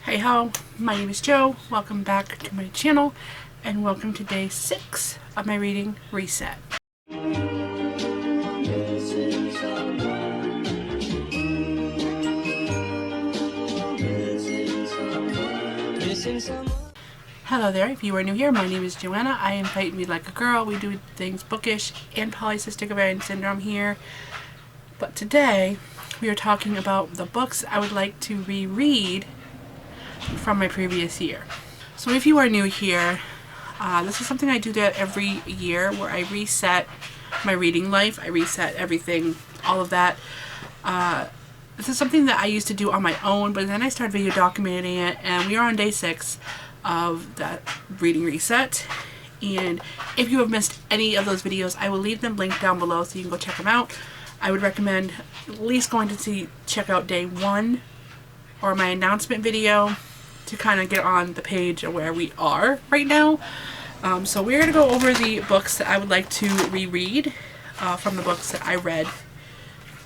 Hey ho, my name is Joe. Welcome back to my channel and welcome to day 6 of my reading reset. Hello there, if you are new here, my name is Joanna. I am Fight and Read Like a Girl. We do things bookish and polycystic ovarian syndrome here. But today we are talking about the books I would like to reread from my previous year. So if you are new here, this is something I do that every year where I reset my reading life. I reset everything, all of that. This is something that I used to do on my own, but then I started video documenting it, and we are on day 6 of that reading reset. And if you have missed any of those videos, I will leave them linked down below so you can go check them out. I would recommend at least going to check out day 1 or my announcement video to kind of get on the page of where we are right now. So we're going to go over the books that I would like to reread from the books that I read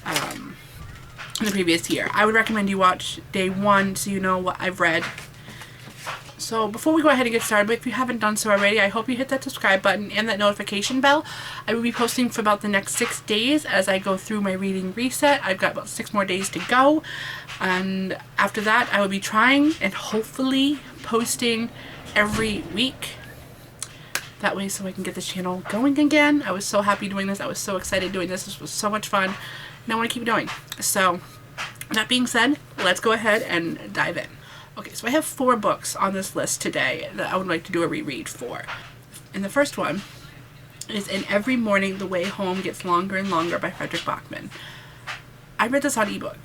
in the previous year. I would recommend you watch day 1 so you know what I've read. So before we go ahead and get started, but if you haven't done so already, I hope you hit that subscribe button and that notification bell. I will be posting for about the next 6 days as I go through my reading reset. I've got about 6 more days to go. And after that, I will be trying and hopefully posting every week. That way so I can get this channel going again. I was so happy doing this. I was so excited doing this. This was so much fun. And I want to keep doing. So that being said, let's go ahead and dive in. Okay, so I have 4 books on this list today that I would like to do a reread for. And the first one is In Every Morning the Way Home Gets Longer and Longer by Frederick Bachman. I read this on ebook.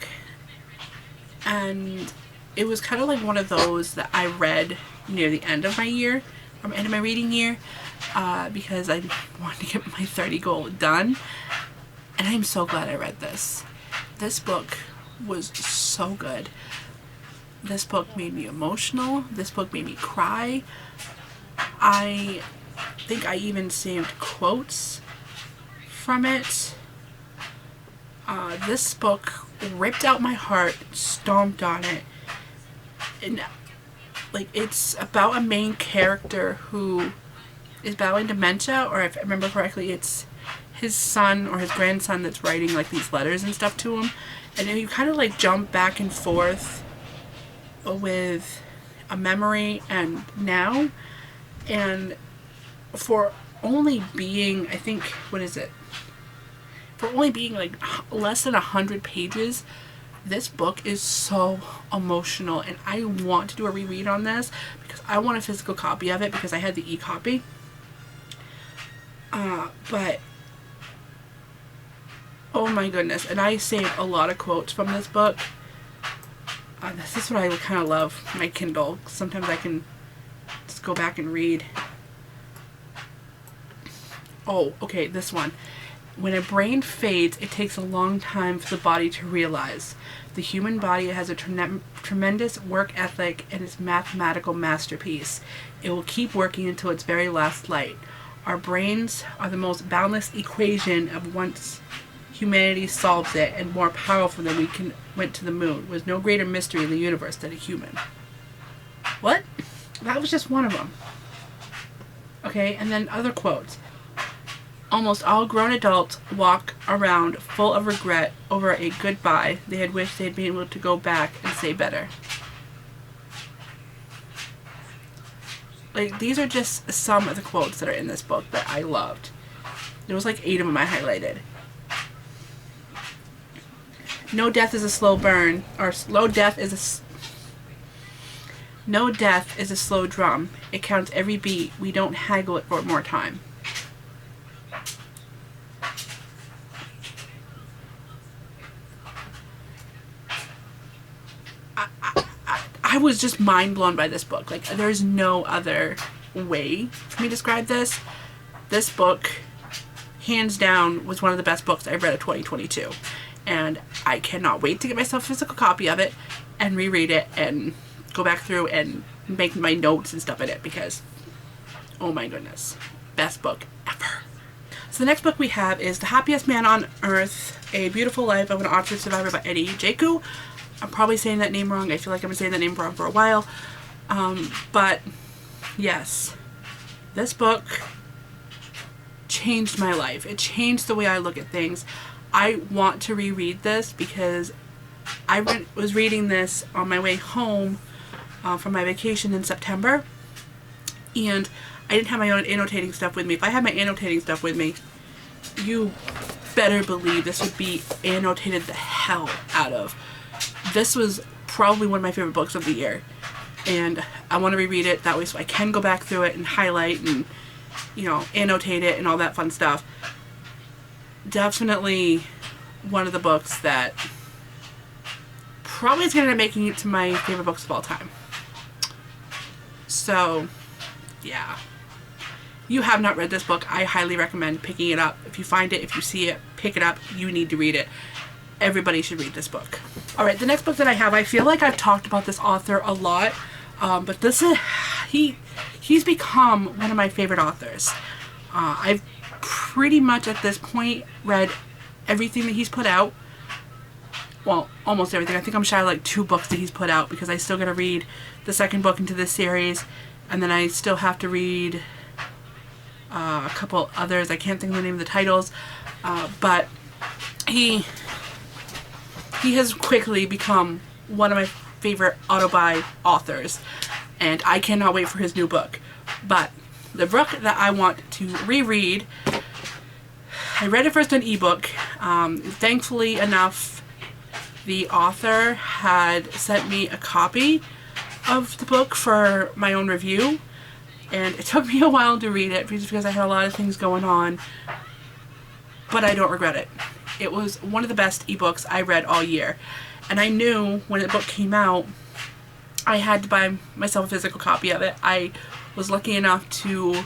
And it was kind of like one of those that I read near the end of my year, or end of my reading year, because I wanted to get my 30 goal done. And I'm so glad I read this. This book was so good. This book made me emotional. This book made me cry. I think I even saved quotes from it. This book ripped out my heart, stomped on it. And like, it's about a main character who is battling dementia, or if I remember correctly, it's his son or his grandson that's writing like these letters and stuff to him. And then you kind of like jump back and forth with a memory and now, and for only being, I think, what is it, for only being like less than 100 pages, this book is so emotional, and I want to do a reread on this because I want a physical copy of it because I had the e-copy. But oh my goodness, and I saved a lot of quotes from this book. This is what I kind of love, my Kindle. Sometimes I can just go back and read. Oh, okay, this one. When a brain fades, it takes a long time for the body to realize. The human body has a tremendous work ethic and is a mathematical masterpiece. It will keep working until its very last light. Our brains are the most boundless equation of once humanity solves it, and more powerful than we went to the moon. Was no greater mystery in the universe than a human. What? That was just one of them. Okay, and then other quotes. Almost all grown adults walk around full of regret over a goodbye they had wished they had been able to go back and say better. Like, these are just some of the quotes that are in this book that I loved. There was like 8 of them I highlighted. No death is a slow burn, or no death is a slow drum. It counts every beat. We don't haggle it for more time. I was just mind blown by this book. Like, there's no other way for me to describe this. This book, hands down, was one of the best books I've read of 2022. And I cannot wait to get myself a physical copy of it and reread it and go back through and make my notes and stuff in it because, oh my goodness, best book ever. So the next book we have is The Happiest Man on Earth, A Beautiful Life of an Autism Survivor by Eddie Jaku. I'm probably saying that name wrong. I feel like I've been saying that name wrong for a while. But yes, this book changed my life. It changed the way I look at things. I want to reread this because I was reading this on my way home from my vacation in September, and I didn't have my own annotating stuff with me. If I had my annotating stuff with me, you better believe this would be annotated the hell out of. This was probably one of my favorite books of the year, and I want to reread it that way so I can go back through it and highlight and, you know, annotate it and all that fun stuff. Definitely one of the books that probably is going to end up making it to my favorite books of all time. So, yeah. You have not read this book, I highly recommend picking it up. If you find it, if you see it, pick it up. You need to read it. Everybody should read this book. Alright, the next book that I have, I feel like I've talked about this author a lot, but this is, he's become one of my favorite authors. I've pretty much at this point read everything that he's put out. Well, almost everything. I think I'm shy of like 2 books that he's put out because I still gotta read the second book into this series, and then I still have to read a couple others. I can't think of the name of the titles, but he has quickly become one of my favorite auto-buy authors, and I cannot wait for his new book. But the book that I want to reread, I read it first on ebook. Thankfully enough, the author had sent me a copy of the book for my own review, and it took me a while to read it just because I had a lot of things going on, but I don't regret it. It was one of the best ebooks I read all year, and I knew when the book came out I had to buy myself a physical copy of it. I was lucky enough to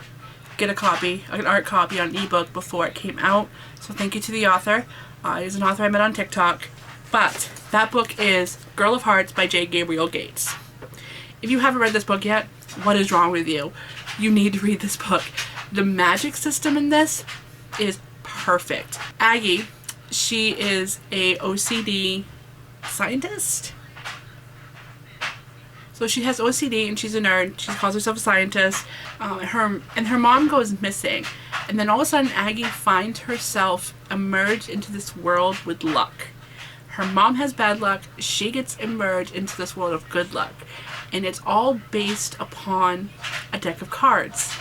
get a copy, an art copy on ebook before it came out, so thank you to the author. He's an author I met on TikTok. But that book is Girl of Hearts by J. Gabriel Gates. If you haven't read this book yet, what is wrong with you? You need to read this book. The magic system in this is perfect. Aggie, she is a OCD scientist. So she has OCD and she's a nerd. She calls herself a scientist. Her mom goes missing. And then all of a sudden Aggie finds herself emerged into this world with luck. Her mom has bad luck. She gets emerged into this world of good luck. And it's all based upon a deck of cards.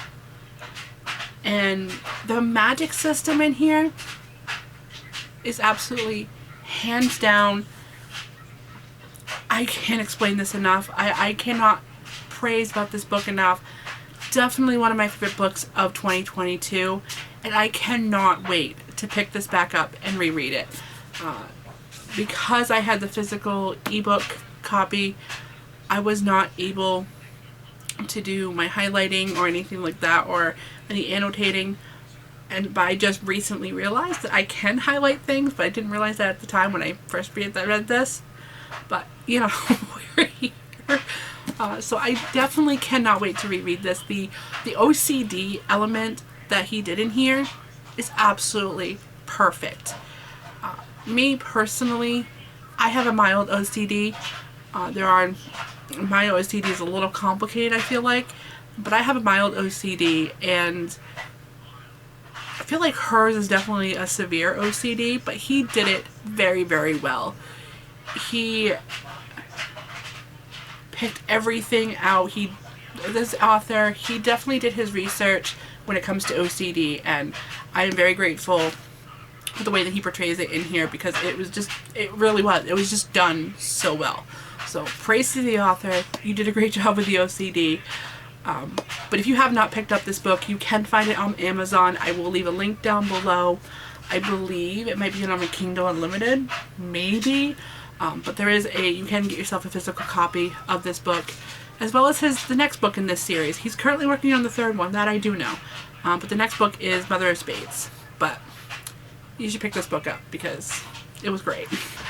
And the magic system in here is absolutely, hands down, I can't explain this enough. I cannot praise about this book enough. Definitely one of my favorite books of 2022. And I cannot wait to pick this back up and reread it. Because I had the physical ebook copy, I was not able to do my highlighting or anything like that, or any annotating, but I just recently realized that I can highlight things, but I didn't realize that at the time when I first read this. But you know, we're here. So I definitely cannot wait to reread this. The OCD element that he did in here is absolutely perfect. Me personally, I have a mild OCD. My OCD is a little complicated, I feel like, but I have a mild OCD, and I feel like hers is definitely a severe OCD, but he did it very, very well. He picked everything out. This author, he definitely did his research when it comes to OCD, and I am very grateful for the way that he portrays it in here, because it was just done so well. So praise to the author. You did a great job with the OCD. But if you have not picked up this book, you can find it on Amazon. I will leave a link down below. I believe it might be on a Kindle Unlimited, maybe. But you can get yourself a physical copy of this book, as well as the next book in this series. He's currently working on the 3rd one, that I do know. But the next book is Mother of Spades. But you should pick this book up because it was great.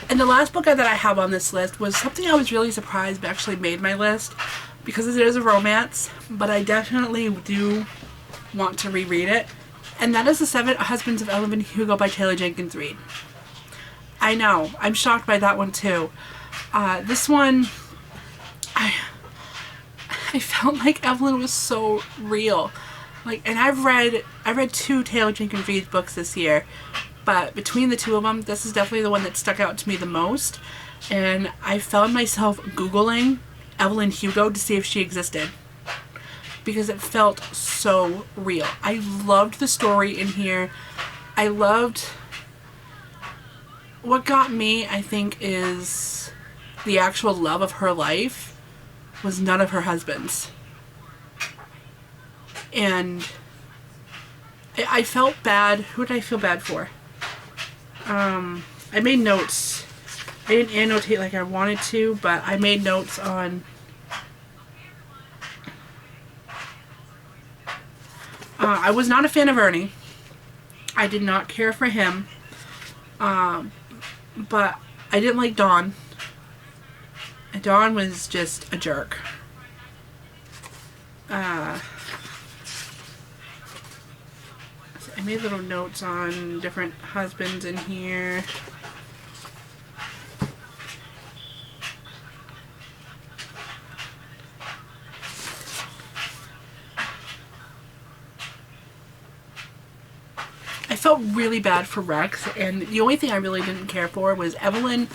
And the last book that I have on this list was something I was really surprised actually made my list, because it is a romance, but I definitely do want to reread it. And that is The Seven Husbands of Evelyn Hugo by Taylor Jenkins Reid. I know, I'm shocked by that one too. This one, I felt like Evelyn was so real. Like, and I read 2 Taylor Jenkins Reid books this year, but between the 2 of them, this is definitely the one that stuck out to me the most. And I found myself Googling Evelyn Hugo to see if she existed, because it felt so real. I loved the story in here. I loved, what got me, I think, is the actual love of her life was none of her husband's. And I felt bad. Who did I feel bad for? I made notes. I didn't annotate like I wanted to, but I made notes on I was not a fan of Ernie. I did not care for him. But I didn't like Dawn. Dawn was just a jerk. I made little notes on different husbands in here. I felt really bad for Rex, and the only thing I really didn't care for was Evelyn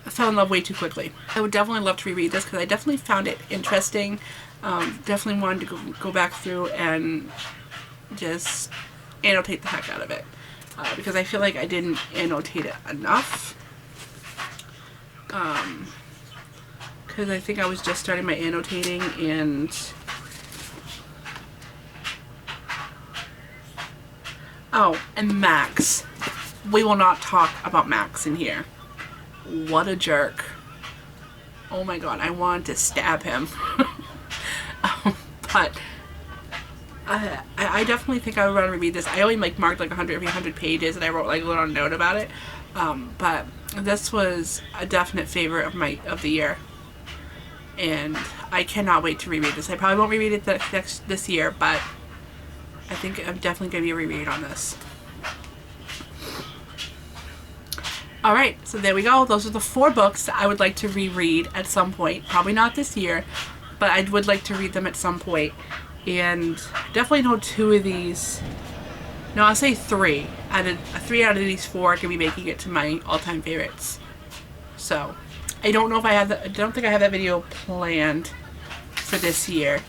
fell in love way too quickly. I would definitely love to reread this because I definitely found it interesting. Definitely wanted to go back through and just annotate the heck out of it, because I feel like I didn't annotate it enough, because I think I was just starting my annotating. And oh, and Max. We will not talk about Max in here. What a jerk. Oh my god, I wanted to stab him. But I definitely think I would want to reread this. I only marked like 100 pages, and I wrote like a little note about it. But this was a definite favorite of the year, and I cannot wait to reread this. I probably won't reread it this year, but I think I'm definitely going to be a reread on this. Alright, so there we go. Those are the 4 books that I would like to reread at some point. Probably not this year, but I would like to read them at some point. And definitely know 2 of these. No, I'll say 3. 3 out of these 4 can be making it to my all-time favorites. So, I don't know if I don't think I have that video planned for this year.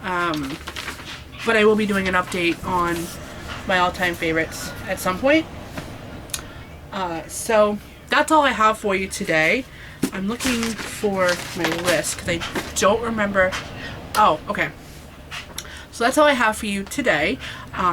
But I will be doing an update on my all-time favorites at some point. So that's all I have for you today. I'm looking for my list because I don't remember. Oh, okay. So that's all I have for you today.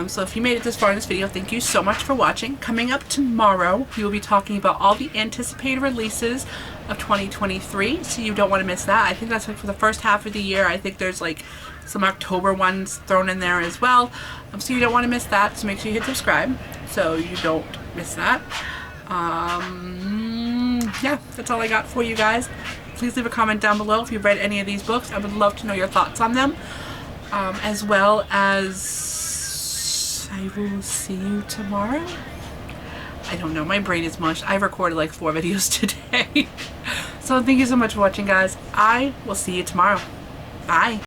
So if you made it this far in this video, thank you so much for watching. Coming up tomorrow, we will be talking about all the anticipated releases of 2023, so you don't want to miss that. I think that's like for the first half of the year. I think there's like some October ones thrown in there as well. So you don't want to miss that, so make sure you hit subscribe so you don't miss that. Yeah, that's all I got for you guys. Please leave a comment down below if you've read any of these books. I would love to know your thoughts on them. As well as I will see you tomorrow. I don't know, my brain is mush. I've recorded like 4 videos today. So thank you so much for watching, guys. I will see you tomorrow. Bye.